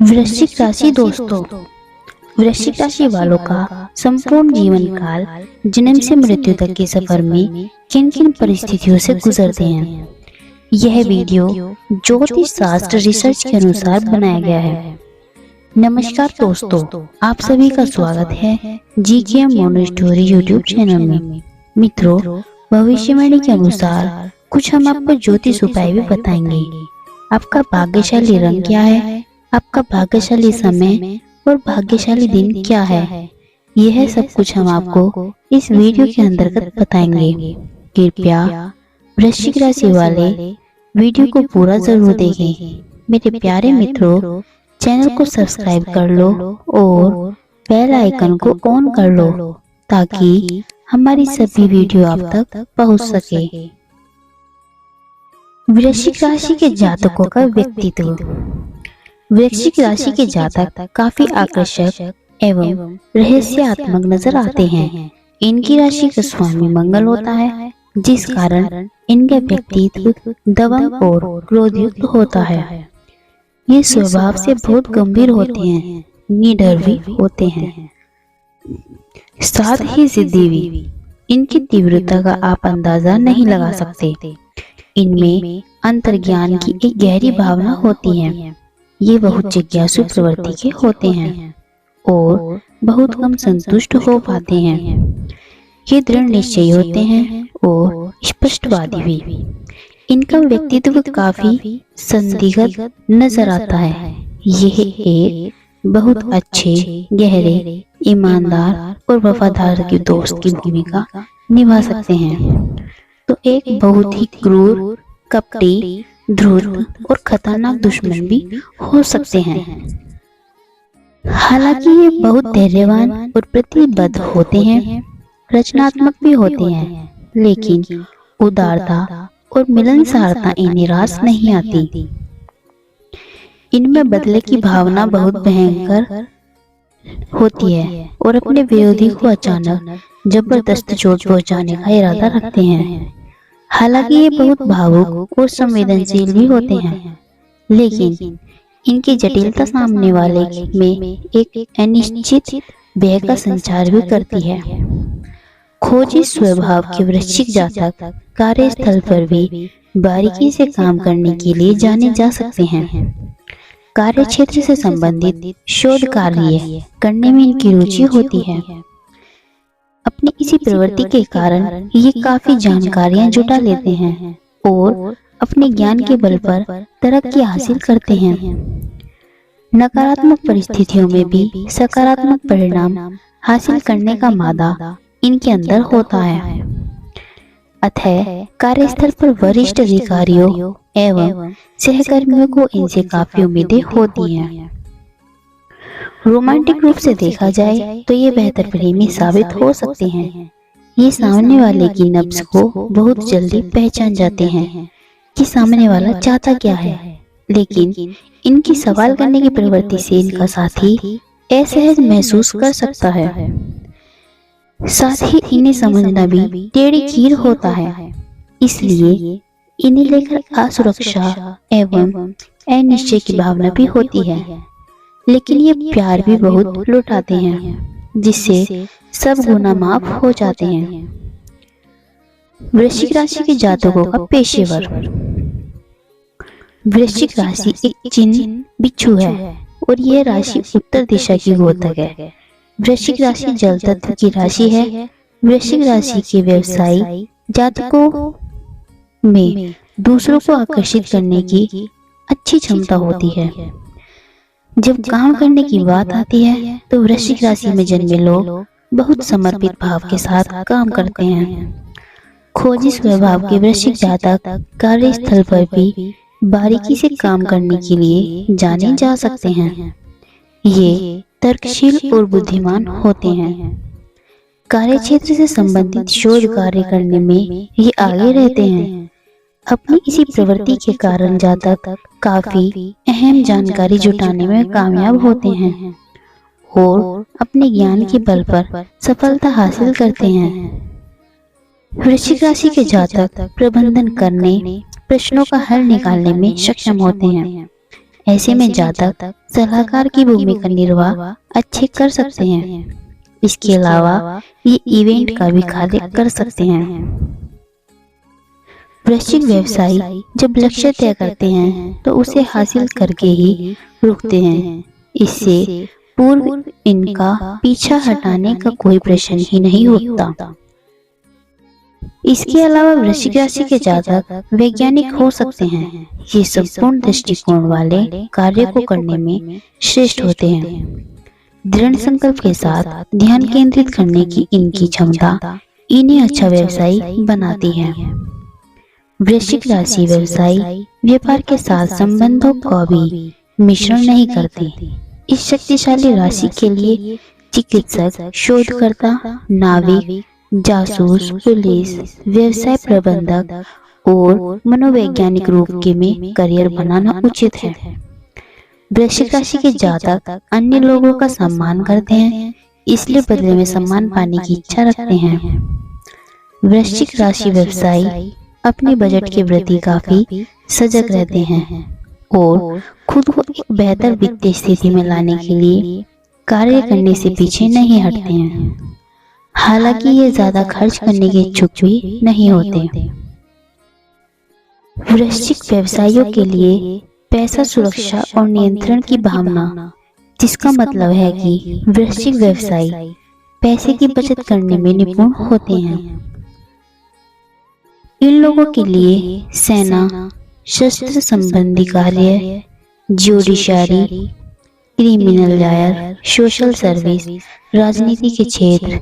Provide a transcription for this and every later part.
वृश्चिक राशि दोस्तों, वृश्चिक राशि वालों का संपूर्ण जीवन काल जन्म से मृत्यु तक के सफर में किन किन परिस्थितियों से गुजरते हैं। यह वीडियो ज्योतिष शास्त्र रिसर्च के अनुसार बनाया गया है। नमस्कार दोस्तों, आप सभी का स्वागत है जीकेएम मोनो स्टोरी यूट्यूब चैनल में। मित्रों, भविष्यवाणी के अनुसार कुछ हम आपको ज्योतिष उपाय भी बताएंगे। आपका भाग्यशाली रंग क्या है, आपका भाग्यशाली समय और भाग्यशाली दिन क्या है, यह सब कुछ हम आपको इस वीडियो के अंतर्गत बताएंगे। कृपया वृश्चिक राशि वाले वीडियो को पूरा जरूर देखें। मेरे प्यारे मित्रों, चैनल को सब्सक्राइब कर लो और बेल आइकन को ऑन कर लो ताकि हमारी सभी वीडियो आप तक पहुंच सके। वृश्चिक राशि के जातकों का व्यक्तित्व। वृश्चिक राशि के जातक काफी आकर्षक एवं रहस्यात्मक नजर आते हैं। इनकी राशि का स्वामी मंगल होता है, जिस कारण इनका व्यक्तित्व दबंग और क्रोधयुक्त होता है। ये स्वभाव से बहुत गंभीर होते हैं, निडर भी होते हैं, साथ ही जिद्दी भी। इनकी तीव्रता का आप अंदाजा नहीं लगा सकते। इनमें अंतर्ज्ञान की एक गहरी भावना होती है। ये बहुत जिज्ञासु प्रवृत्ति के होते हैं और बहुत कम संतुष्ट हो पाते हैं। ये दृढ़ निश्चयी होते हैं और स्पष्टवादी भी। इनका व्यक्तित्व काफी संदिग्ध नजर आता है। यह एक बहुत अच्छे, गहरे, ईमानदार और वफादार के दोस्त की भूमिका निभा सकते हैं, तो एक बहुत ही क्रूर, कपटी, धूर्त और खतरनाक दुश्मन भी हो सकते हैं। हालांकि ये बहुत धैर्यवान और प्रतिबद्ध होते हैं, रचनात्मक भी होते हैं, लेकिन उदारता और मिलनसारता इन्हें निराश नहीं आती। इनमें बदले की भावना बहुत भयंकर होती है और अपने विरोधी को अचानक जबरदस्त चोट पहुंचाने का इरादा रखते हैं। हालांकि ये बहुत भावुक और संवेदनशील भी होते हैं, लेकिन इनकी जटिलता सामने वाले में एक अनिश्चित भय का संचार भी करती है। खोजी स्वभाव के वृश्चिक जातक कार्यस्थल पर भी बारीकी से काम करने के लिए जाने जा सकते हैं। कार्य क्षेत्र से संबंधित शोध कार्य करने में इनकी रुचि होती है। अपनी इसी प्रवृत्ति के कारण ये काफी जानकारियां जुटा लेते हैं और अपने ज्ञान के बल पर तरक्की हासिल करते हैं। नकारात्मक परिस्थितियों में भी सकारात्मक परिणाम हासिल करने का मादा इनके अंदर होता है। अतः कार्यस्थल पर वरिष्ठ अधिकारियों एवं सहकर्मियों को इनसे काफी उम्मीदें होती हैं। रोमांटिक रूप से देखा जाए तो ये बेहतर प्रेमी साबित हो सकते हैं। ये सामने वाले की नब्ज को बहुत जल्दी पहचान जाते हैं कि सामने वाला चाहता क्या है, लेकिन इनकी सवाल करने की प्रवृत्ति से इनका साथी असहज महसूस कर सकता है। साथ ही इन्हें समझना भी टेढ़ी खीर होता है, इसलिए इन्हें लेकर असुरक्षा एवं अनिश्चय की भावना भी होती है। लेकिन ये प्यार भी बहुत लुटाते हैं, जिससे सब गुना माफ हो जाते हैं। वृश्चिक राशि के जातकों का पेशेवर। वृश्चिक राशि एक चिन्ह बिच्छू है और यह राशि उत्तर दिशा की गोचक है। वृश्चिक राशि जल तत्व की राशि है। वृश्चिक राशि के व्यवसायी जातकों में दूसरों को आकर्षित करने की अच्छी क्षमता होती है। जब काम करने की बात आती है तो वृश्चिक राशि में जन्मे लोग बहुत समर्पित भाव के साथ काम करते हैं। खोजी स्वभाव के वृश्चिक जातक कार्यस्थल पर भी बारीकी से काम करने के लिए जाने जा सकते हैं। ये तर्कशील और बुद्धिमान होते हैं। कार्य क्षेत्र से संबंधित शोध कार्य करने में ये आगे रहते हैं। अपनी इसी प्रवृत्ति के कारण जातक काफी अहम जानकारी जुटाने में कामयाब होते हैं और अपने ज्ञान के बल पर सफलता हासिल करते हैं। वृश्चिक राशि के जातक प्रबंधन करने, प्रश्नों का हल निकालने में सक्षम होते हैं। ऐसे में जातक सलाहकार की भूमिका निर्वाह अच्छे कर सकते हैं। इसके अलावा ये इवेंट का भी कार्य कर सकते हैं। वृश्चिक व्यवसायी जब लक्ष्य तय करते हैं तो उसे हासिल करके ही रुकते हैं। इससे पूर्व इनका पीछा हटाने का कोई प्रश्न ही नहीं उठता। इसके अलावा वृश्चिक राशि के जातक वैज्ञानिक हो सकते हैं। ये संपूर्ण दृष्टिकोण वाले कार्य को करने में श्रेष्ठ होते हैं। दृढ़ संकल्प के साथ ध्यान केंद्रित करने की इनकी क्षमता इन्हें अच्छा व्यवसायी बनाती है। वृश्चिक राशि व्यवसायी व्यापार के साथ संबंधों का भी मिश्रण नहीं करती। इस शक्तिशाली राशि के लिए चिकित्सक, शोधकर्ता, नाविक, जासूस, पुलिस, व्यवसाय प्रबंधक और मनोवैज्ञानिक रूप के में करियर बनाना उचित है। वृश्चिक राशि के जातक अन्य लोगों का सम्मान करते हैं, इसलिए बदले में सम्मान पाने की इच्छा रखते हैं। वृश्चिक राशि व्यवसायी अपने बजट के प्रति काफी सजग रहते हैं और खुद को एक बेहतर वित्तीय स्थिति में लाने के लिए कार्य करने से पीछे नहीं हटते हैं। हालांकि ये ज्यादा खर्च करने के इच्छुक भी नहीं होते। वृश्चिक व्यवसायियों के लिए पैसा सुरक्षा और नियंत्रण की भावना, जिसका मतलब है कि वृश्चिक व्यवसायी पैसे की बचत करने में निपुण होते हैं। इन लोगों के लिए सेना, शस्त्र संबंधी कार्य, judiciary, criminal lawyer, social service, राजनीति के क्षेत्र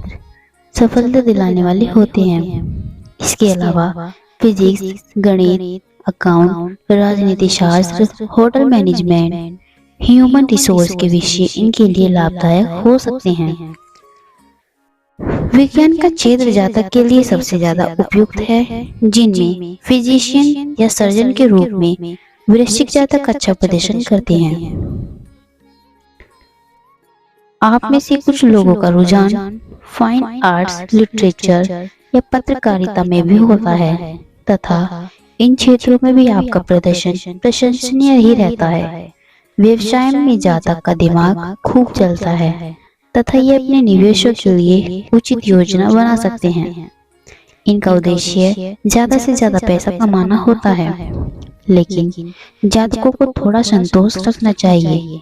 सफलता दिलाने वाले होते हैं। इसके अलावा फिजिक्स, गणित, अकाउंट, राजनीति शास्त्र, होटल मैनेजमेंट, ह्यूमन रिसोर्स के विषय इनके लिए लाभदायक हो सकते हैं। विज्ञान का क्षेत्र जातक के लिए सबसे ज्यादा उपयुक्त है, जिनमें फिजिशियन या सर्जन के रूप में वृश्चिक जातक अच्छा प्रदर्शन करते हैं। आप में से कुछ लोगों का रुझान फाइन आर्ट्स, लिटरेचर या पत्रकारिता में भी होता है तथा इन क्षेत्रों में भी आपका प्रदर्शन प्रशंसनीय ही रहता है। व्यवसाय में जातक का दिमाग खूब चलता है तथा ये अपने निवेशों के लिए उचित योजना बना सकते हैं। इनका उद्देश्य ज्यादा से ज्यादा पैसा कमाना होता है, लेकिन जातकों को थोड़ा संतोष रखना चाहिए।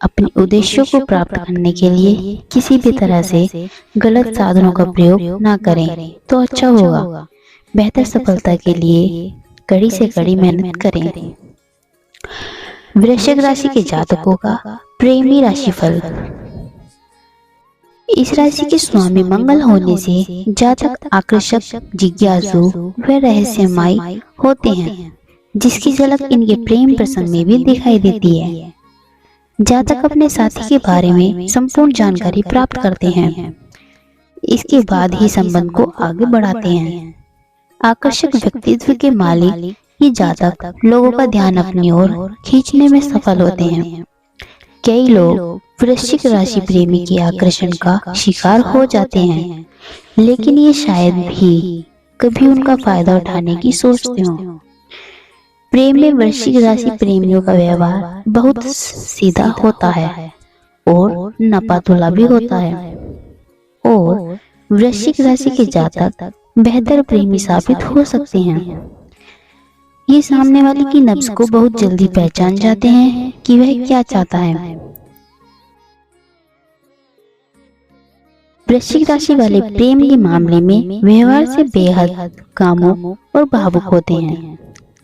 अपने उद्देश्यों को प्राप्त करने के लिए किसी भी तरह से गलत साधनों का प्रयोग ना करें तो अच्छा होगा। बेहतर सफलता के लिए कड़ी से कड़ी मेहनत करें। वृश्चिक राशि के जातकों का प्रेमी राशिफल। इस राशि के स्वामी मंगल होने से जातक आकर्षक, जिज्ञासु व रहस्यमयी होते हैं, जिसकी झलक इनके प्रेम प्रसंग में भी दिखाई देती है। जातक अपने साथी के बारे में संपूर्ण जानकारी प्राप्त करते हैं, इसके बाद ही संबंध को आगे बढ़ाते हैं। आकर्षक व्यक्तित्व के मालिक ये जातक लोगों का ध्यान अपनी ओर खींचने में सफल होते हैं। कई लोग वृश्चिक राशि प्रेमी के आकर्षण का शिकार हो जाते हैं, लेकिन ये शायद भी कभी उनका फायदा उठाने की सोचते हो। प्रेम में वृश्चिक राशि प्रेमियों का व्यवहार बहुत सीधा होता है और नपातुला भी होता है, और वृश्चिक राशि के जातक बेहतर प्रेमी साबित हो सकते हैं। ये सामने वाले की नब्ज को बहुत जल्दी पहचान जाते हैं कि वह क्या चाहता है। वृश्चिक राशि वाले प्रेम के मामले में व्यवहार से बेहद कामुक और भावुक होते हैं।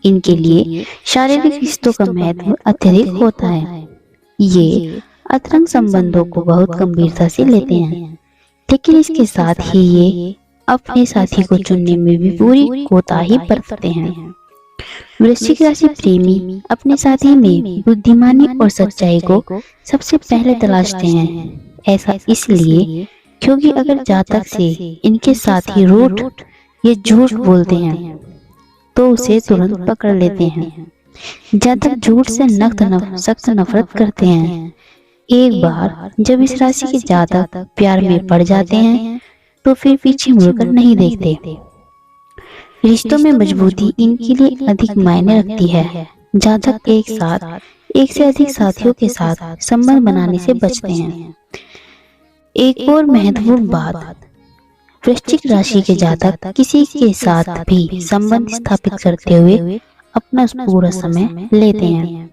इनके लिए शारीरिक रिश्तों का महत्व अत्यधिक होता है। ये अंतरंग संबंधों को बहुत गंभीरता से लेते हैं, लेकिन इसके साथ ही ये अपने साथी को चुनने में भी पूरी कोताही बरतते हैं। वृश्चिक राशि प्रेमी अपने साथी में बुद्धिमानी और सच्चाई को सबसे पहले तलाशते हैं। ऐसा इसलिए क्योंकि अगर जातक से इनके साथी रूठ या झूठ बोलते हैं तो उसे तुरंत पकड़ लेते हैं। जातक झूठ से सख्त नफरत करते हैं। एक बार जब इस राशि के जातक प्यार में पड़ जाते हैं तो फिर पीछे मुड़कर नहीं देखते। रिश्तों में मजबूती इनके लिए अधिक मायने रखती है। जातक एक साथ एक से अधिक साथियों के साथ संबंध बनाने से बचते हैं। एक और महत्वपूर्ण बात, वृश्चिक राशि के जातक किसी के साथ भी संबंध स्थापित करते हुए अपना पूरा समय लेते हैं।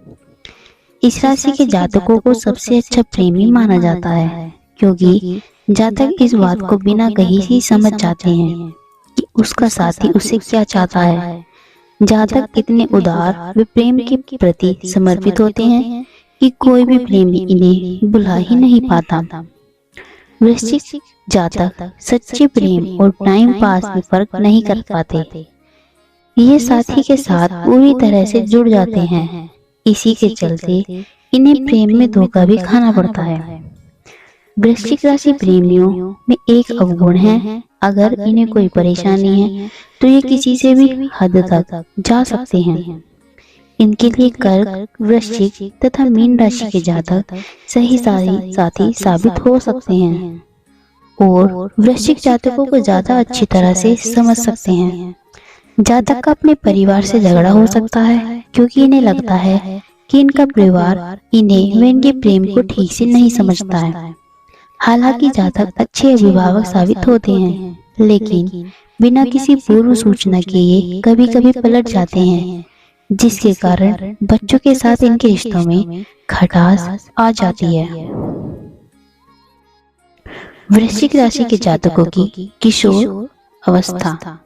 इस राशि के जातकों को सबसे अच्छा प्रेमी माना जाता है, क्योंकि जातक इस बात को बिना कहीं ही समझ जाते हैं कि उसका साथी उससे क्या चाहता है। जातक इतने उदार व प्रेम के प्रति समर्पित होते हैं कि कोई भी प्रेमी इन्हें बुला ही नहीं पाता। वृश्चिक जातक सच्चे प्रेम और टाइम पास में फर्क नहीं कर पाते। ये साथी के साथ पूरी तरह से जुड़ जाते हैं। इसी के चलते इन्हें प्रेम में धोखा भी खाना पड़ता है। वृश्चिक राशि प्रेमियों में एक अवगुण है, अगर इन्हें कोई परेशानी है तो ये किसी से भी हद तक जा सकते हैं। इनके लिए कर्क, वृश्चिक तथा मीन राशि के जातक सही साथी साबित हो सकते हैं और वृश्चिक जातकों को ज्यादा अच्छी तरह से समझ सकते हैं। जातक का अपने परिवार से झगड़ा हो सकता है, क्योंकि इन्हें लगता है कि इनका परिवार इन्हें व इनके प्रेम को ठीक से नहीं समझता है। हालांकि जातक अच्छे अभिभावक साबित होते हैं, लेकिन बिना किसी पूर्व सूचना के ये कभी कभी पलट जाते हैं, जिसके कारण बच्चों के साथ इनके रिश्तों में खटास आ जाती है। वृश्चिक राशि के जातकों की किशोर अवस्था।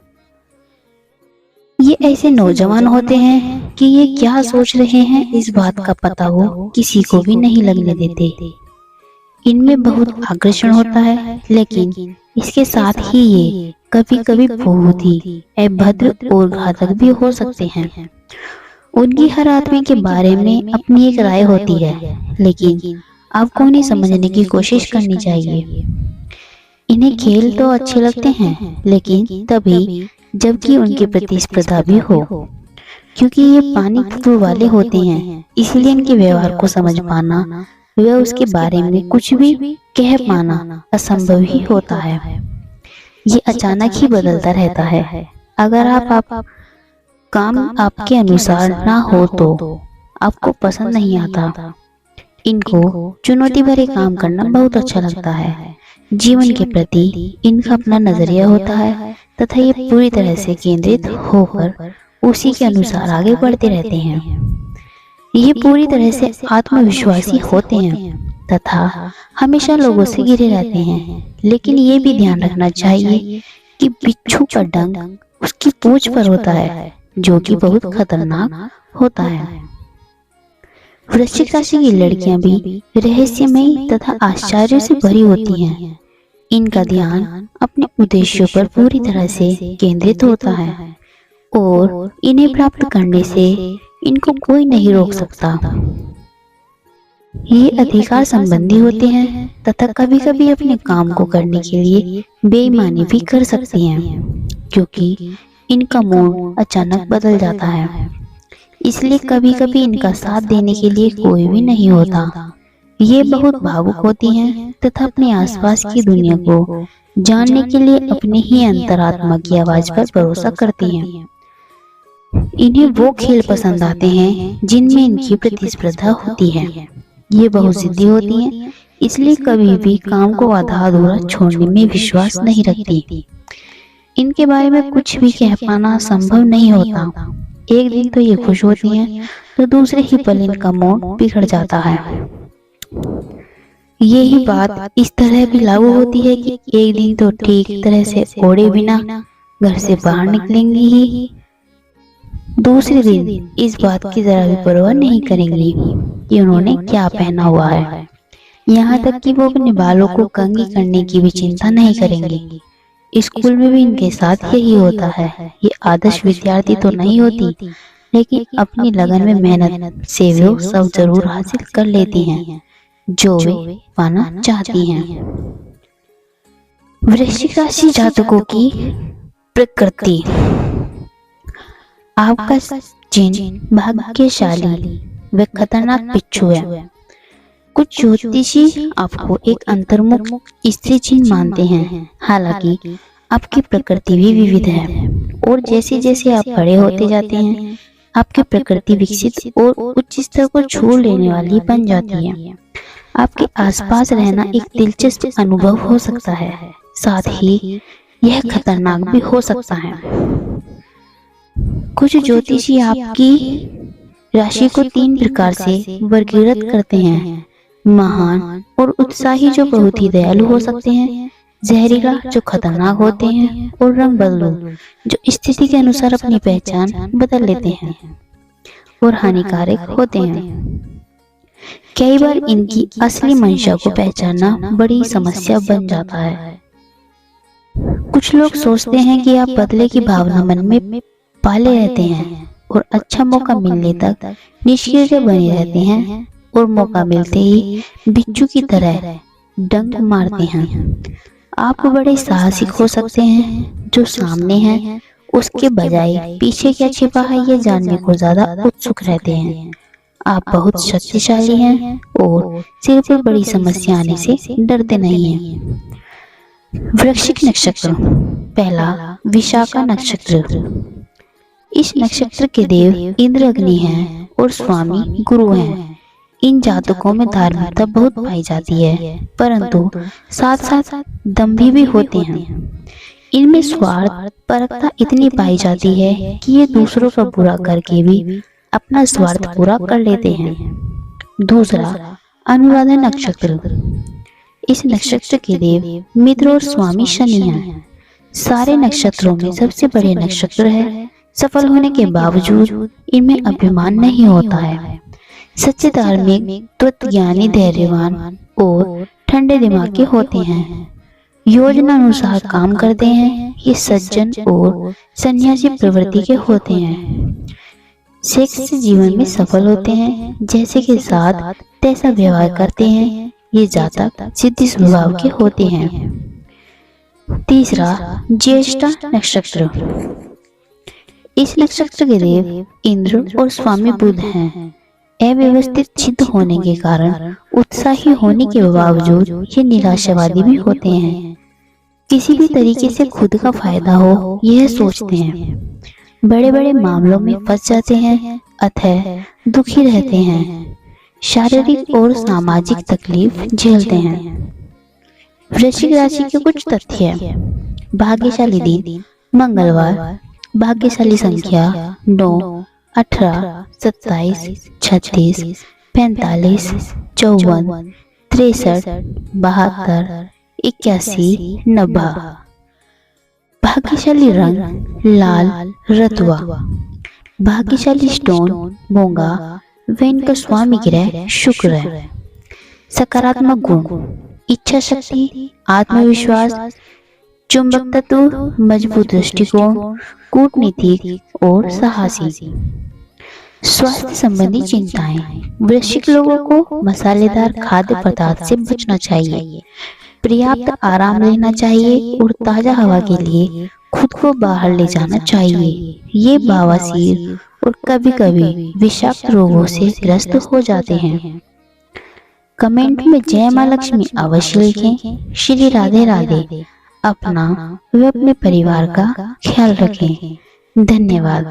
ये ऐसे नौजवान होते हैं कि ये क्या सोच रहे हैं इस बात का पता वो किसी को भी नहीं लगने देते। इनमें बहुत आकर्षण होता है, लेकिन इसके साथ ही ये कभी कभी बहुत ही अभद्र और घातक भी हो सकते हैं। उनकी हर आदमी के बारे में अपनी एक राय होती है, लेकिन आपको उन्हें समझने की कोशिश करनी चाहिए। इन्हें खेल तो अच्छे लगते हैं, लेकिन तभी जबकि उनके प्रतिस्पर्धा भी हो, क्योंकि ये पानी तत्व वाले होते हैं, इसलिए इनके व्यवहार को समझ पाना व उसके बारे में कुछ भी कह पाना असंभव ही होता है। ये अचानक ही बदलता रहता है। अगर आप काम आपके अनुसार ना हो तो आपको पसंद नहीं आता। इनको चुनौती भरे काम करना बहुत अच्छा लगता है। जीवन के प्रति इनका अपना नजरिया होता है तथा ये पूरी तरह से केंद्रित होकर उसी के अनुसार आगे बढ़ते रहते हैं। ये पूरी तरह से आत्मविश्वासी होते हैं तथा हमेशा लोगों से घिरे रहते हैं, लेकिन ये भी ध्यान रखना चाहिए कि बिच्छू का डंक उसकी पूंछ पर होता है, जो कि बहुत खतरनाक होता है। वृश्चिक राशि की लड़कियां भी रहस्यमयी तथा आश्चर्य से भरी होती हैं। इनका ध्यान अपने उद्देश्यों पर पूरी तरह से केंद्रित होता है और इन्हें प्राप्त करने से इनको कोई नहीं रोक सकता। ये अधिकार संबंधी होते हैं तथा कभी कभी अपने काम को करने के लिए बेईमानी भी कर सकती हैं, क्योंकि इनका मूड अचानक बदल जाता है। इसलिए कभी कभी इनका साथ देने के लिए कोई भी नहीं होता। ये बहुत भावुक होती हैं तथा अपने आसपास की दुनिया को जानने के लिए अपने ही अंतरात्मा की आवाज पर भरोसा करती हैं। इन्हें वो खेल पसंद आते हैं जिनमें इनकी प्रतिस्पर्धा होती है। ये बहुत जिद्दी होती हैं, इसलिए कभी भी काम को आधा अधूरा छोड़ने में विश्वास नहीं रखती। इनके बारे में कुछ भी कह पाना संभव नहीं होता। एक दिन तो ये खुश होती हैं तो दूसरे ही पल इनका मूड बिगड़ जाता है। यही बात इस तरह भी लागू होती है कि एक दिन तो ठीक तरह से ओढ़े बिना घर से बाहर निकलेंगी ही, दूसरे दिन इस बात की जरा भी परवाह नहीं करेंगी कि उन्होंने क्या पहना हुआ है। यहाँ तक कि वो अपने बालों को कंघी करने की भी चिंता नहीं करेंगी। स्कूल में भी इनके साथ यही होता है। ये आदर्श विद्यार्थी तो नहीं होती, लेकिन अपनी लगन में मेहनत से वो सब जरूर हासिल कर लेती हैं जो वे पाना चाहती हैं। वृश्चिक राशि जातकों की प्रकृति। आपका चिन्ह भाग्यशाली व खतरनाक बिच्छू है। कुछ ज्योतिषी आपको एक अंतर्मुख स्त्री चिन्ह मानते हैं। हालांकि आपकी प्रकृति भी विविध है और जैसे जैसे आप बड़े होते जाते हैं आपकी प्रकृति विकसित और उच्च स्तर को छू लेने वाली बन जाती है। आपके आसपास रहना एक दिलचस्प अनुभव हो सकता है, साथ ही यह खतरनाक भी हो सकता है। कुछ ज्योतिषी आपकी राशि को 3 प्रकार से वर्गीकृत करते हैं: महान और उत्साही जो बहुत ही दयालु हो सकते हैं, जहरीला जो खतरनाक होते हैं, और रंग बदलू जो स्थिति के अनुसार अपनी पहचान बदल लेते हैं और हानिकारक होते हैं। कई बार इनकी असली मंशा को पहचानना बड़ी समस्या बन जाता है। कुछ लोग सोचते हैं कि आप बदले की भावना मन में पाले रहते हैं और अच्छा मौका मिलने तक निष्क्रिय बने रहते हैं और मौका मिलते ही बिच्छू की तरह डंक मारते हैं। आप बड़े साहसिक हो सकते हैं, जो सामने है उसके बजाय पीछे क्या छिपा है ये जानने को ज्यादा उत्सुक रहते हैं। आप बहुत शक्तिशाली हैं और सिर पर बड़ी समस्या आने से डरते नहीं हैं। वृश्चिक नक्षत्र। पहला, विशाखा नक्षत्र। इस नक्षत्र के देव इंद्र अग्नि हैं और स्वामी गुरु हैं। इन जातकों में धार्मिकता बहुत पाई जाती है, परंतु साथ साथ दंभी भी होते हैं। इनमें स्वार्थ परकता इतनी पाई जाती है कि ये दूसरों का बुरा करके भी अपना स्वार्थ पूरा कर लेते हैं। दूसरा, अनुराधा नक्षत्र। इस नक्षत्र के देव मित्र और स्वामी शनि हैं। सारे नक्षत्रों में सबसे बड़े नक्षत्र है। सफल होने के बावजूद इनमें अभिमान नहीं होता है। सच्चे धार्मिक, तत्वज्ञानी, धैर्यवान और ठंडे दिमाग के होते हैं। योजना अनुसार काम करते हैं। ये सज्जन और सन्यासी प्रवृत्ति के होते हैं। सेक्स जीवन में सफल होते हैं। जैसे के साथ तैसा व्यवहार करते हैं। ये जातक सिद्धि स्वभाव के होते हैं। तीसरा, ज्येष्ठा नक्षत्र। इस नक्षत्र के देव इंद्र और स्वामी बुध हैं। अव्यवस्थित चित्त होने के कारण उत्साही होने के बावजूद ये निराशावादी भी होते हैं। किसी भी तरीके से खुद का फायदा हो यह सोचते हैं। बड़े बड़े मामलों में फंस जाते हैं, अतः दुखी रहते हैं। शारीरिक और सामाजिक तकलीफ झेलते हैं। वृश्चिक राशि के कुछ तथ्य। भाग्यशाली दिन मंगलवार। भाग्यशाली संख्या 9, 18, 27, 36, 45, 54, 63, 72, 81, 90। भाग्यशाली रंग लाल रतुआ। भाग्यशाली स्टोन मूंगा। वेन का स्वामी ग्रह शुक्र है। सकारात्मक गुण, इच्छा शक्ति, आत्मविश्वास, चुंबक तत्व, मजबूत दृष्टिकोण, कूटनीतिक और साहसी। स्वास्थ्य संबंधी चिंताएं। वृश्चिक लोगों को मसालेदार खाद्य पदार्थ से बचना चाहिए। पर्याप्त आराम लेना चाहिए और ताजा हवा के लिए खुद को बाहर ले जाना चाहिए। ये बवासीर और कभी कभी विषाक्त रोगों से ग्रस्त हो जाते हैं। कमेंट में जय मां लक्ष्मी अवश्य लिखें। श्री राधे राधे। अपना व अपने परिवार का ख्याल रखें। धन्यवाद।